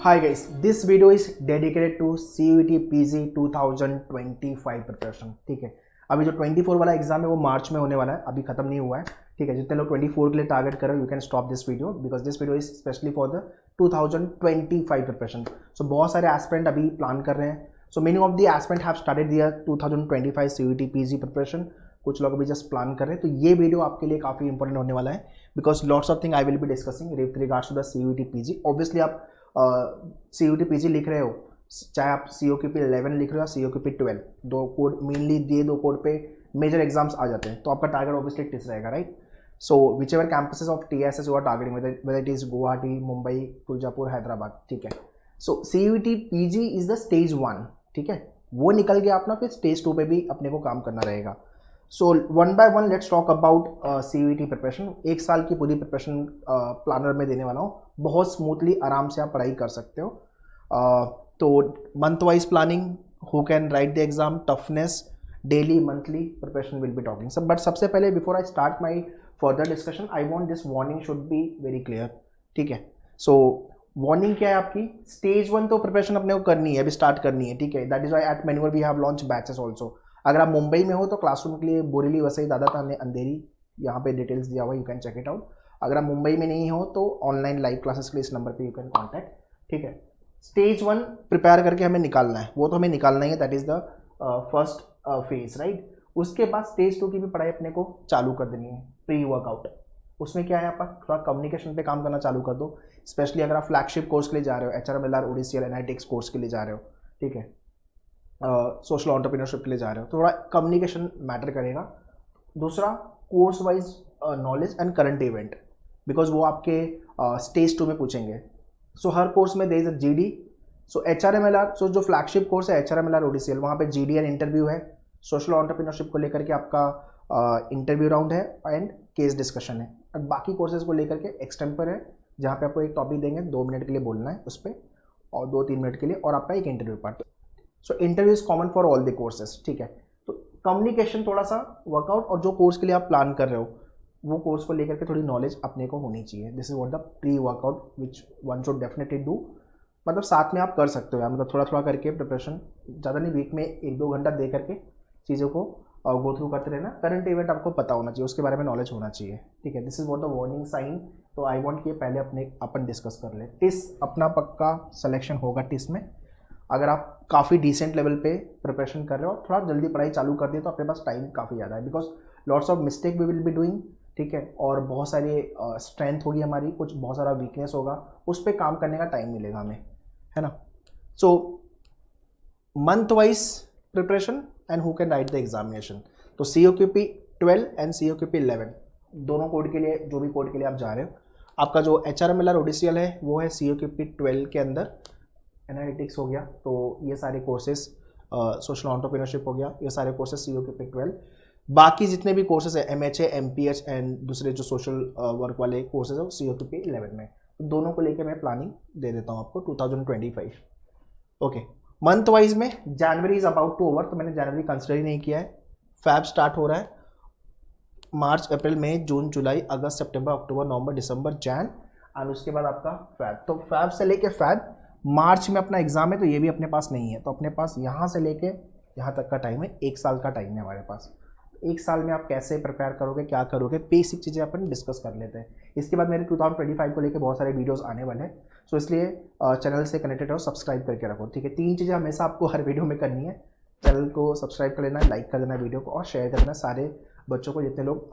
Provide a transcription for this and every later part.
Hi guys, this video is dedicated to CUET PG 2025 preparation. ठीक है, अभी जो 24 वाला एग्जाम है वो मार्च में होने वाला है, अभी खत्म नहीं हुआ है। ठीक है, जितने लोग 24 के लिए टारगेट कर रहे हो, you can stop this video because this video is specially for the 2025 preparation. So बहुत सारे एस्पिरेंट अभी प्लान कर रहे हैं। So many of the aspirant have started their 2025 CUET PG preparation. कुछ लोग अभी जस्ट प्लान कर रहे हैं, तो ये वीडियो आपके लिए काफ़ी इंपॉर्टेंट होने वाला है because lots of thing I will be discussing with regards to the CUET PG। Obviously आप CUET PG लिख रहे हो, चाहे आप COQP 11 लिख रहे हो या COQP 12, दो कोड मेनली ये दो कोड पे मेजर एग्जाम्स आ जाते हैं, तो आपका टारगेट ऑब्वियसली टिस रहेगा, right. So whichever campuses of TSS you are targeting, whether it is Guwahati, Mumbai, Tuljapur, Hyderabad. ठीक है, so CUET PG is the stage 1। ठीक है, वो निकल गया अपना, फिर स्टेज 2 पे भी अपने को काम करना रहेगा। So one by one let's talk about CUET preparation. एक साल की पूरी प्रिपरेशन प्लानर में देने वाला हूँ, बहुत स्मूथली आराम से आप पढ़ाई कर सकते हो। तो month wise planning, who can write the exam, toughness, daily monthly preparation will be talking सब। बट सबसे पहले before I start my further discussion I want this warning should be very clear. ठीक है, सो वार्निंग क्या है आपकी, stage 1 तो preparation अपने को करनी है, अभी स्टार्ट करनी है। ठीक है, that is why at manual we have launch batches also. अगर आप मुंबई में हो तो क्लासरूम के लिए बोरीली वसई दादा था, हमने अंधेरी यहाँ पे डिटेल्स दिया हुआ, you can check it out. अगर आप मुंबई में नहीं हो तो ऑनलाइन लाइव क्लासेस के लिए इस नंबर पे यू कैन कांटेक्ट। ठीक है, स्टेज 1 प्रिपेयर करके हमें निकालना है, वो तो हमें निकालना ही है, that is the first phase, right. उसके बाद स्टेज 2 की भी पढ़ाई अपने को चालू कर देनी है, प्री वर्कआउट। उसमें क्या है, आप थोड़ा कम्युनिकेशन पे काम करना चालू कर दो, स्पेशली अगर आप फ्लैगशिप कोर्स के लिए जा रहे हो, HRMLR, ODCL, एनालिटिक्स कोर्स के लिए जा रहे हो। ठीक है, सोशल एंटरप्रेन्योरशिप के लिए जा रहे हो, तो थोड़ा कम्युनिकेशन मैटर करेगा। दूसरा, course wise knowledge and current event, because वो आपके स्टेज 2 में पूछेंगे। सो हर कोर्स में there is a GD। So HRMLR, so जो फ्लैगशिप कोर्स है HRMLR ODCL, वहाँ पे GD एंड इंटरव्यू है। सोशल एंटरप्रेन्योरशिप को लेकर के आपका इंटरव्यू राउंड है एंड केस डिस्कशन है। और बाकी कोर्सेज को लेकर के एक्सटेम्पर है, जहाँ पे आपको एक टॉपिक देंगे, 2 मिनट के लिए बोलना है उस पर, और 2-3 मिनट के लिए, और आपका एक interview part. So interview is common for all the courses. ठीक है, तो कम्युनिकेशन थोड़ा सा वर्कआउट, और जो कोर्स के लिए आप प्लान कर रहे हो वो कोर्स को लेकर के थोड़ी नॉलेज अपने को होनी चाहिए। This is what the pre workout which one should definitely do. मतलब साथ में आप कर सकते हो यार, मतलब थोड़ा थोड़ा करके प्रिपरेशन, ज़्यादा नहीं, वीक में 1-2 घंटा दे करके चीज़ों को गो थ्रू करते रहना। करंट इवेंट आपको पता होना चाहिए, उसके बारे में नॉलेज होना चाहिए। ठीक है, this is what the warning sign. तो आई वॉन्ट कि पहले अपन डिस्कस कर ले। टिस अपना पक्का सिलेक्शन होगा टिस में। अगर आप काफ़ी डिसेंट लेवल पे प्रिपरेशन कर रहे हो, थोड़ा जल्दी पढ़ाई चालू कर दिए तो अपने पास टाइम काफ़ी ज़्यादा है, because lots of mistake we will be doing. ठीक है, और बहुत सारी स्ट्रेंथ होगी हमारी, कुछ बहुत सारा वीकनेस होगा, उस पर काम करने का टाइम मिलेगा हमें, है ना। So month wise preparation and who can write the examination. तो COQP 12 एंड COQP 11 दोनों कोड के लिए, जो भी कोड के लिए आप जा रहे हो, आपका जो HRMLR ODCL है वो है COQP 12 के अंदर। एनालिटिक्स हो गया, तो ये सारे कोर्सेज, सोशल एंटरप्रेन्योरशिप हो गया, ये सारे कोर्सेज COQP 12। बाकी जितने भी कोर्सेज है MHA, MPH एंड दूसरे जो सोशल वर्क वाले कोर्सेज है वो COQP 11 में। तो दोनों को लेकर मैं प्लानिंग दे देता हूँ आपको 2025। ओके, मंथ वाइज में January is about to over, तो मैंने जनवरी कंसिडर ही नहीं किया है। फैब स्टार्ट हो रहा है, मार्च, अप्रैल, मई, जून, जुलाई, अगस्त, सितंबर, अक्टूबर, नवंबर, दिसंबर, जैन, और उसके बाद आपका फैब। तो फैब से लेके फैब, मार्च में अपना एग्जाम है, तो ये भी अपने पास नहीं है, तो अपने पास यहाँ से लेके यहाँ तक का टाइम है, 1 साल का टाइम है हमारे पास। 1 साल में आप कैसे प्रिपेयर करोगे, क्या करोगे, बेसिक चीज़ें अपन डिस्कस कर लेते हैं। इसके बाद मेरे 2025 को लेके बहुत सारे वीडियोस आने वाले हैं, सो इसलिए चैनल से कनेक्टेड रहो, सब्सक्राइब करके रखो। ठीक है, 3 चीज़ें हमेशा आपको हर वीडियो में करनी है। चैनल को सब्सक्राइब कर लेना, लाइक कर देना वीडियो को, और शेयर कर देना सारे बच्चों को जितने लोग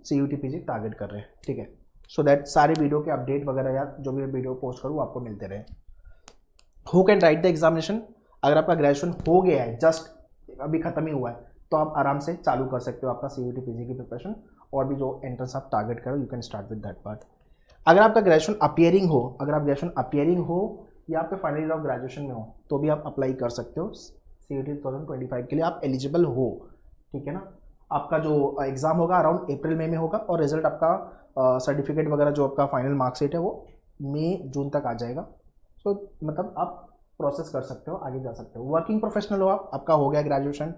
CUET PG टारगेट कर रहे हैं। ठीक है, सो दैट सारे वीडियो के अपडेट वगैरह या जो भी वीडियो पोस्ट करूँ आपको मिलते रहे। Who can write the examination, अगर आपका ग्रेजुएशन हो गया है, जस्ट अभी खत्म ही हुआ है, तो आप आराम से चालू कर सकते हो आपका CUET PG की प्रिपरेशन, और भी जो एंट्रेंस आप टारगेट करो you can start with that part. अगर आपका ग्रेजुएशन अपीयरिंग हो, अगर आप ग्रेजुएशन अपीयरिंग हो या आपके फाइनल ईयर ऑफ ग्रेजुएशन में हो, तो भी आप अप्लाई कर सकते हो CUET 2025 के लिए, आप एलिजिबल हो। ठीक है ना, आपका जो एग्ज़ाम होगा अराउंड अप्रैल मई में होगा, और रिजल्ट आपका सर्टिफिकेट वगैरह जो आपका फाइनल मार्कशीट है वो मई जून तक आ जाएगा। तो मतलब आप प्रोसेस कर सकते हो, आगे जा सकते हो। वर्किंग प्रोफेशनल हो आप, आपका हो गया ग्रेजुएशन,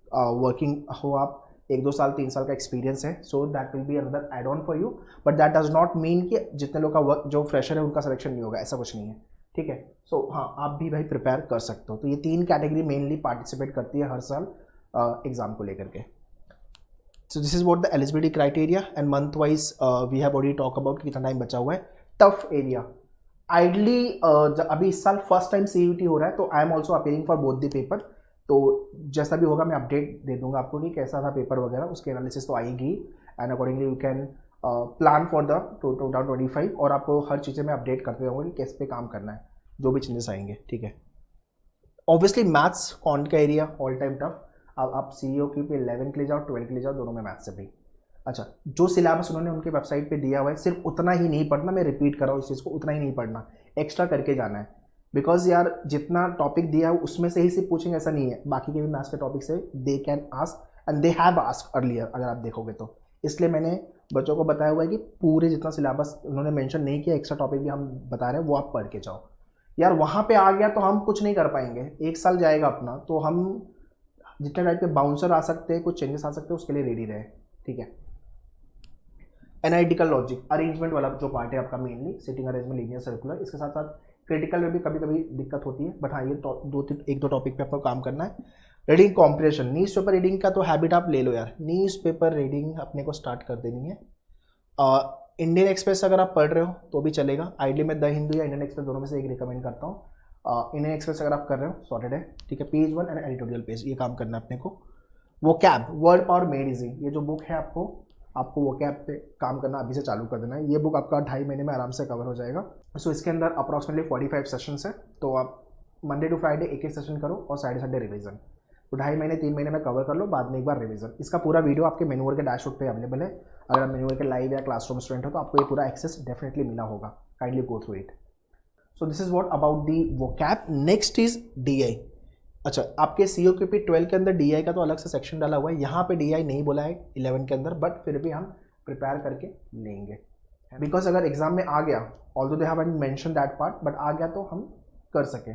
वर्किंग हो आप, 1-2 साल 3 साल का एक्सपीरियंस है, so that will be another add on for you, but that does not mean कि जितने लोग का वर्क जो फ्रेशर है उनका सिलेक्शन नहीं होगा, ऐसा कुछ नहीं है। ठीक है। सो हाँ, आप भी भाई प्रिपेयर कर सकते हो। तो ये 3 कैटेगरी मेनली पार्टिसिपेट करती है हर साल एग्जाम को लेकर के। So this is what the eligibility criteria and month wise we have already talk about कितना टाइम बचा हुआ है। टफ एरिया आइडली अभी इस साल फर्स्ट टाइम CUET हो रहा है, तो I am also appearing for both the paper. तो जैसा भी होगा मैं अपडेट दे दूंगा आपको कि कैसा था पेपर वगैरह, उसकी एनालिसिस तो आएगी and accordingly you can plan for the 2025 और आपको हर चीज़ें मैं अपडेट करते रहूँगा कि कैसे पे काम करना है, जो भी चेंजेस आएंगे, ठीक है। ऑब्वियसली मैथ्स कॉन्ट का एरिया ऑल टाइम टफ। अब आप COQ पे 11 के लिए जाओ, 12 के लिए जाओ, दोनों में मैथ्स से भी। अच्छा, जो सिलेबस उन्होंने उनके वेबसाइट पे दिया हुआ है सिर्फ उतना ही नहीं पढ़ना, मैं रिपीट कर रहा हूँ इस चीज़ को, उतना ही नहीं पढ़ना, एक्स्ट्रा करके जाना है। बिकॉज यार जितना टॉपिक दिया है उसमें से ही सिर्फ पूछेंगे ऐसा नहीं है, बाकी के भी मैथ्स के टॉपिक से they can ask and they have ask earlier, अगर आप देखोगे तो। इसलिए मैंने बच्चों को बताया हुआ है कि पूरे जितना सिलेबस उन्होंने मेंशन नहीं किया, एक्स्ट्रा टॉपिक भी हम बता रहे हैं, वो आप पढ़ के जाओ। यार वहाँ पे आ गया तो हम कुछ नहीं कर पाएंगे, 1 साल जाएगा अपना, तो हम जितने टाइप के बाउंसर आ सकते हैं, कुछ चेंजेस आ सकते हैं, उसके लिए रेडी रहे, ठीक है। एनालिटिकल लॉजिक अरेंजमेंट वाला जो पार्ट है आपका, mainly sitting arrangement, linear, circular, इसके साथ साथ क्रिटिकल में भी कभी कभी दिक्कत होती है, बट हाँ ये एक दो टॉपिक पे आपको काम करना है। Reading comprehension, news paper reading का तो हैबिट आप ले लो यार, न्यूज़ पेपर रीडिंग अपने को स्टार्ट कर देनी है। इंडियन एक्सप्रेस अगर आप पढ़ रहे हो तो भी चलेगा, आइडली मैं द हिंदू या इंडियन एक्सप्रेस दोनों में से एक रिकमेंड करता हूँ। इंडियन एक्सप्रेस अगर आप कर रहे हो सॉर्टेड है, ठीक है। पेज 1 एंड एडिटोरियल पेज, ये काम करना है अपने को। वो cab word power made easy, ये जो बुक है आपको वो कैब पे काम करना अभी से चालू कर देना है। ये बुक आपका 2.5 महीने में आराम से कवर हो जाएगा। सो इसके अंदर अप्रॉक्सीमेटली 45 सेशंस है, तो आप मंडे टू फ्राइडे एक सेशन करो और सैटरडे संडे रिवीजन, तो 2.5 महीने 3 महीने में कवर कर लो, बाद में एक बार रिवीजन। इसका पूरा वीडियो आपके मेन्यूअर के डैशबोर्ड पे अवेलेबल है, अगर आप मेन्यूअर के लाइव या क्लासरूम स्टूडेंट हो तो आपको ये पूरा एक्सेस डेफिनेटली मिला होगा, kindly go through it. So this is what about the vocab. Next is DI। अच्छा, आपके COQP 12 के अंदर DI का तो अलग से सेक्शन डाला हुआ है, यहाँ पे DI नहीं बोला है 11 के अंदर, बट फिर भी हम प्रिपेयर करके लेंगे, बिकॉज अगर एग्जाम में आ गया, although they haven't mention that part, but आ गया तो हम कर सके,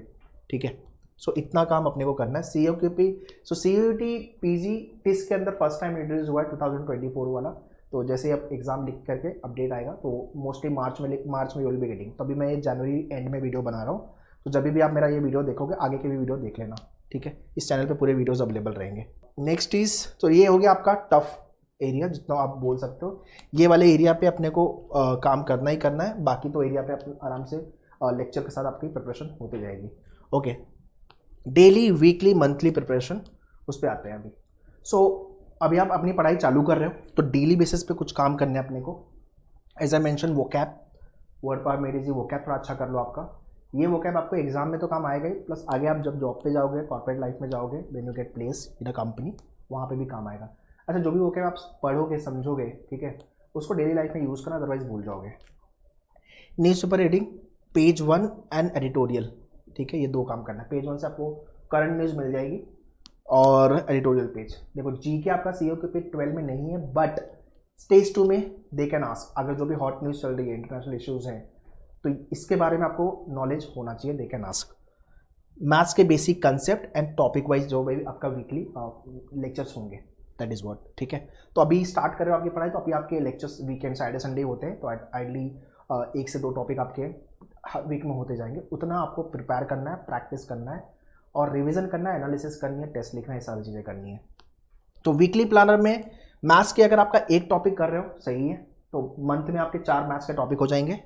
ठीक है। सो इतना काम अपने को करना है। COQP, सो CUET PG टिस के अंदर फर्स्ट टाइम इंट्रोड्यूस हुआ है 2024 वाला, तो जैसे ही अब एग्जाम लिख करके अपडेट आएगा तो मोस्टली मार्च में विल बी गेटिंग। तो अभी मैं जनवरी एंड में वीडियो बना रहा हूँ, तो जब भी आप मेरा ये वीडियो देखोगे आगे के भी वीडियो देख लेना, ठीक है। इस चैनल पे पूरे वीडियोस अवेलेबल रहेंगे। नेक्स्ट इज, तो ये हो गया आपका टफ एरिया, जितना आप बोल सकते हो, ये वाले एरिया पे अपने को काम करना ही करना है, बाकी तो एरिया पे आराम से लेक्चर के साथ आपकी प्रिपरेशन होती जाएगी, okay. Daily, weekly, monthly preparation, उस पर आते हैं अभी। सो अभी आप अपनी पढ़ाई चालू कर रहे हो तो डेली बेसिस पे कुछ काम करने हैं अपने को। As I mention, vocab, word power made easy, vocab थोड़ा अच्छा कर लो आपका। ये वोकैब आपको एग्जाम में तो काम आएगा ही, प्लस आगे आप जब जॉब पे जाओगे, कॉर्पोरेट लाइफ में जाओगे, when you get place in a company, वहाँ पे भी काम आएगा। अच्छा, जो भी वोकैब आप पढ़ोगे, समझोगे, ठीक है, उसको डेली लाइफ में यूज़ करना, अदरवाइज भूल जाओगे। News paper reading, page 1 and editorial, ठीक है, ये 2 काम करना है। पेज 1 से आपको करंट न्यूज़ मिल जाएगी और एडिटोरियल पेज। देखो GK आपका COQP 12 में नहीं है, बट स्टेज 2 में दे कैन आस्क, अगर जो भी हॉट न्यूज़ चल रही है, इंटरनेशनल इश्यूज हैं, तो इसके बारे में आपको नॉलेज होना चाहिए, दे कैन आस्क। मैथ्स के basic concept and topic wise जो भी आपका वीकली लेक्चर्स होंगे, दैट इज़ व्हाट, ठीक है। तो अभी स्टार्ट कर रहे हो आपकी पढ़ाई, तो अभी आपके लेक्चर्स वीकेंड सैटरडे संडे होते हैं, तो आइडली 1 से 2 टॉपिक आपके वीक में होते जाएंगे। उतना आपको प्रिपेयर करना है, प्रैक्टिस करना है और रिवीजन करना है, एनालिसिस करनी है, टेस्ट लिखना है, ये सारी चीज़ें करनी है। तो वीकली प्लानर में मैथ्स के अगर आपका 1 टॉपिक कर रहे हो, सही है, तो मंथ में आपके 4 मैथ्स के टॉपिक हो जाएंगे।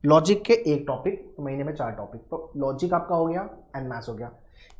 लॉजिक के 1 टॉपिक, तो महीने में 4 टॉपिक, तो लॉजिक आपका हो गया एंड मैथ्स हो गया।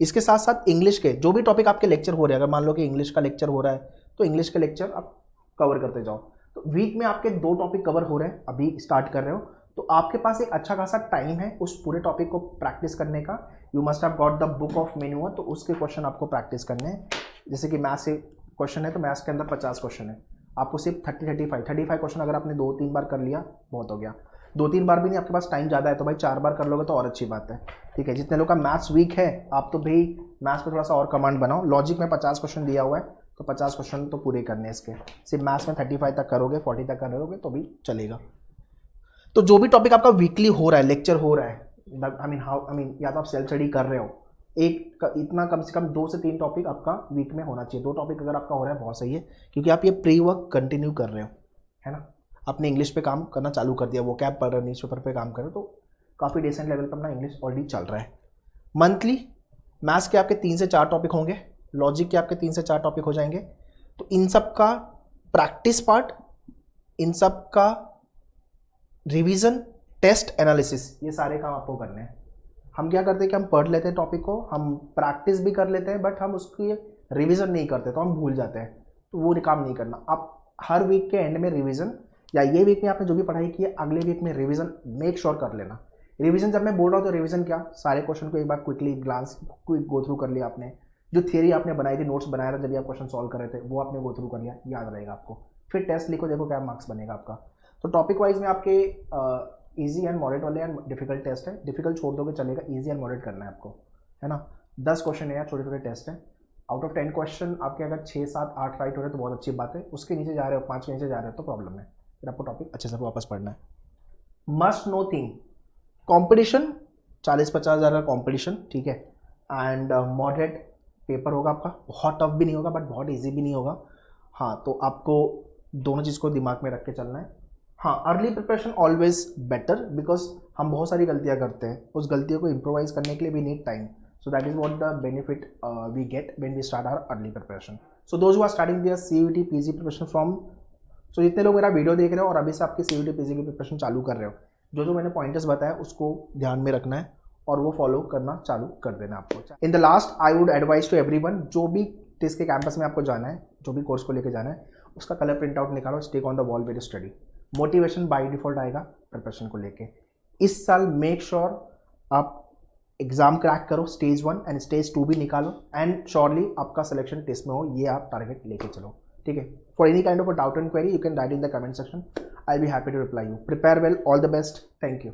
इसके साथ साथ इंग्लिश के जो भी टॉपिक आपके लेक्चर हो रहे हैं, अगर मान लो कि इंग्लिश का लेक्चर हो रहा है तो इंग्लिश के लेक्चर आप कवर करते जाओ। तो वीक में आपके 2 टॉपिक कवर हो रहे हैं, अभी स्टार्ट कर रहे हो, तो आपके पास एक अच्छा खासा टाइम है उस पूरे टॉपिक को प्रैक्टिस करने का। You must have got the book of manual, तो उसके क्वेश्चन आपको प्रैक्टिस करने हैं। जैसे कि मैथ्स से क्वेश्चन है, तो मैथ्स के अंदर 50 क्वेश्चन है, आपको सिर्फ 35 क्वेश्चन अगर आपने 2-3 बार कर लिया बहुत हो गया। 2-3 बार भी नहीं, आपके पास टाइम ज़्यादा है तो भाई 4 बार कर लोगे तो और अच्छी बात है, ठीक है। जितने लोग का मैथ्स वीक है, आप तो भाई मैथ्स पे थोड़ा सा और कमांड बनाओ। लॉजिक में 50 क्वेश्चन दिया हुआ है, तो 50 क्वेश्चन तो पूरे करने हैं इसके। सिर्फ मैथ्स में 35 तक करोगे, 40 तक करोगे तो भी चलेगा। तो जो भी टॉपिक आपका वीकली हो रहा है, लेक्चर हो रहा है, या तो आप सेल्फ स्टडी कर रहे हो, इतना कम से कम 2 से 3 टॉपिक आपका वीक में होना चाहिए। 2 टॉपिक अगर आपका हो रहा है बहुत सही है, क्योंकि आप ये प्री वर्क कंटिन्यू कर रहे हो, है ना। आपने इंग्लिश पे काम करना चालू कर दिया, वो कैब पढ़ रहे हो, न्यूज़पेपर पे काम कर रहे हो, तो काफ़ी डिसेंट लेवल पर अपना इंग्लिश ऑलरेडी चल रहा है। मंथली मैथ्स के आपके 3 से 4 टॉपिक होंगे, लॉजिक के आपके 3 से 4 टॉपिक हो जाएंगे। तो इन सब का प्रैक्टिस पार्ट, इन सब का रिवीजन, टेस्ट, एनालिसिस, ये सारे काम आपको करने हैं। हम क्या करते हैं कि हम पढ़ लेते हैं टॉपिक को, हम प्रैक्टिस भी कर लेते हैं, बट हम उसकी रिवीजन नहीं करते तो हम भूल जाते हैं। तो वो काम नहीं करना। आप हर वीक के एंड में रिवीजन, या ये वीक में आपने जो भी पढ़ाई की है अगले वीक में रिवीजन मेक श्योर कर लेना। रिवीजन जब मैं बोल रहा हूँ तो रिवीजन क्या, सारे क्वेश्चन को एक बार quickly glance quick go through कर लिया आपने, जो थियरी आपने बनाई थी, नोट्स बनाया था जब आप क्वेश्चन सॉल्व कर रहे थे, वो आपने गो थ्रू कर लिया, याद रहेगा आपको। फिर टेस्ट लिखो, देखो क्या मार्क्स बनेगा आपका। तो टॉपिक वाइज में आपके इजी एंड मॉडरेट वाले एंड डिफिकल्ट टेस्ट है। डिफिकल्ट छोड़ दोगे चलेगा, इजी एंड मॉडरेट करना है आपको, है ना। 10 क्वेश्चन है यार, छोटे छोटे टेस्ट है। आउट ऑफ 10 क्वेश्चन आपके अगर 6, 7, 8 राइट हो रहे तो बहुत अच्छी बात है। उसके नीचे जा रहे हो, 5 के नीचे जा रहे हो तो प्रॉब्लम है। फिर आपको टॉपिक अच्छे से वापस पढ़ना है। मस्ट नो थिंग, कॉम्पिटिशन 40-50 हज़ार का कॉम्पिटिशन, ठीक है। एंड मॉडरेट पेपर होगा आपका, बहुत टफ भी नहीं होगा बट बहुत ईजी भी नहीं होगा। हाँ, तो आपको दोनों चीज़ को दिमाग में रख के चलना है। हाँ, early preparation always better, because हम बहुत सारी गलतियाँ करते हैं, उस गलतियों को इम्प्रोवाइज करने के लिए we need time. So that is what the benefit we get when we start our early preparation. So those who are starting their CUET PG preparation from, so जितने लोग मेरा वीडियो देख रहे हो और अभी से आपकी CUET PG की प्रिपरेशन चालू कर रहे हो, जो जो मैंने पॉइंटर्स बताया उसको ध्यान में रखना है और वो फॉलो करना चालू कर देना आपको। In the last I would advise to everyone, जो भी टिस के कैंपस में आपको जाना है, जो भी कोर्स को लेकर जाना है, उसका कलर प्रिंट आउट निकालो, stick on the wall with study. Motivation by default आएगा प्रिपरेशन को लेके। इस साल मेक श्योर आप एग्जाम क्रैक करो, स्टेज 1 एंड स्टेज 2 भी निकालो, एंड श्योरली आपका सिलेक्शन टेस्ट में हो, ये आप टारगेट लेके चलो, ठीक है। For any kind of a doubt and query you can write in the comment section, I will be happy to reply you. Prepare well, all the best, thank you.